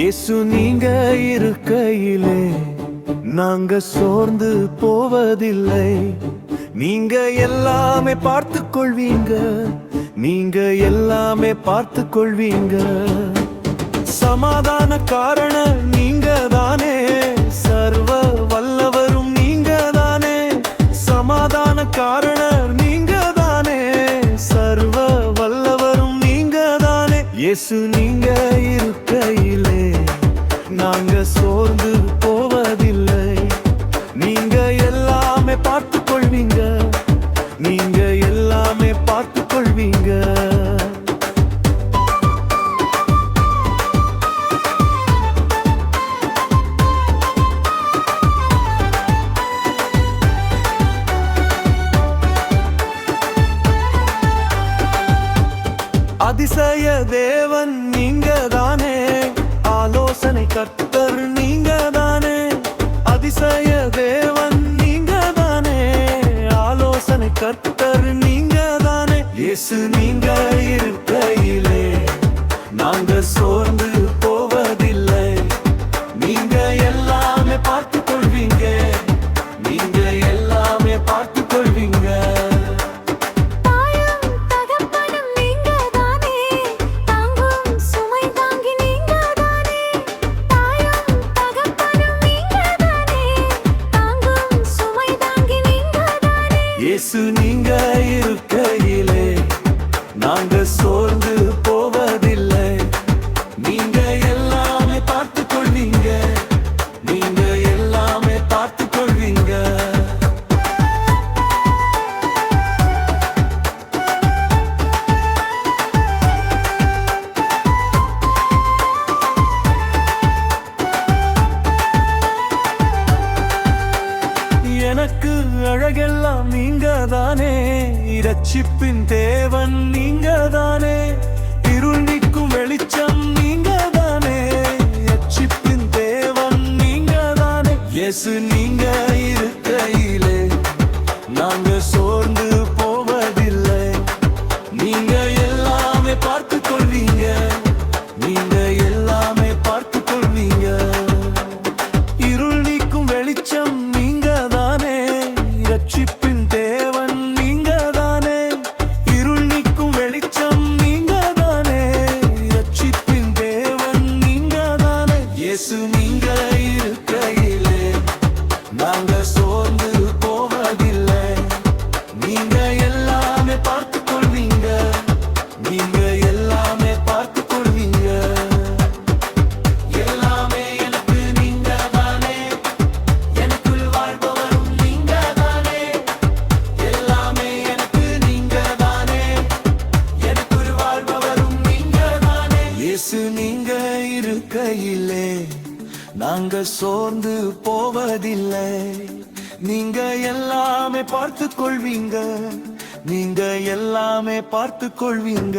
இயேசு நீங்க இருக்கையிலே நாங்க சோர்ந்து போவதில்லை. நீங்க எல்லாமே பார்த்து கொள்வீங்க, நீங்க எல்லாமே பார்த்து கொள்வீங்க. சமாதான காரண நீங்க தானே, சர்வ வல்லவரும் நீங்க தானே. சமாதான காரணர் நீங்க தானே, சர்வ வல்லவரும் நீங்க தானே. இயேசு நீங்க இருக்கையிலே நாங்க சோர்ந்து போவதில்லை. நீங்க எல்லாமே பார்த்து கொள்வீங்க, நீங்க எல்லாமே பார்த்து கொள்வீங்க. அதிசய தேவன் நீங்க தானே, ஆலோசனை கர்த்தர் நீங்க தானே. அதிசய தேவன் நீங்க தானே, ஆலோசனை கர்த்தர் நீங்க தானே. இயேசு நீங்க இருக்கையிலே நாங்க சோர்ந்து போவதில்லை. நீங்க எல்லாமே பார்த்து கொள்வீங்க, நீங்க எல்லாமே பார்த்து கொள்வீங்க. இயேசு நீங்க இருக்கையிலே நாங்க சோர்ந்து போவதில்லை. நீங்க எல்லாமே பார்த்து கொள்வீங்க, நீங்க எல்லாமே பார்த்து கொள்வீங்க. எனக்கு அழகெல்லாம் நீங்க தானே, இரட்சிப்பின் தேவன் நீங்க தானே. இருள் நீக்கும் வெளிச்சம் நீங்க தானே, இரட்சிப்பின் தேவன் நீங்க தானே. இயேசு நீங்க இருக்கையிலே நாங்க சோர்ந்து போவதில்லை. நீங்க எல்லாமே பார்த்து கொள்வீங்க, நீங்க எல்லாமே பார்த்து கொள்வீங்க. இருள் நீக்கும் வெளிச்சம் நீங்க தானே, இரட்சிப்பின் தேவன் நீங்க தானே. இருள் நீக்கும் வெளிச்சம் நீங்க தானே, இரட்சிப்பின் தேவன் நீங்க தானே. இயேசு நீங்க இருக்கையிலே நாங்க சோர்ந்து போவதில்லை. நீங்க எல்லாமே பார்த்து கொள்வீங்க, நீங்க எல்லாமே பார்த்து கொள்வீங்க. எல்லாமே எனக்கு நீங்க தானே, எனக்குள் வாழ்பவரும் நீங்க தானே. எல்லாமே எனக்கு நீங்க தானே, எனக்குள் வாழ்பவரும் நீங்க தானே. இயேசு நீங்க இருக்கையிலே நாங்க சோர்ந்து போவதில்லை. நீங்க எல்லாமே பார்த்து கொள்வீங்க, நீங்க எல்லாமே பார்த்து கொள்வீங்க.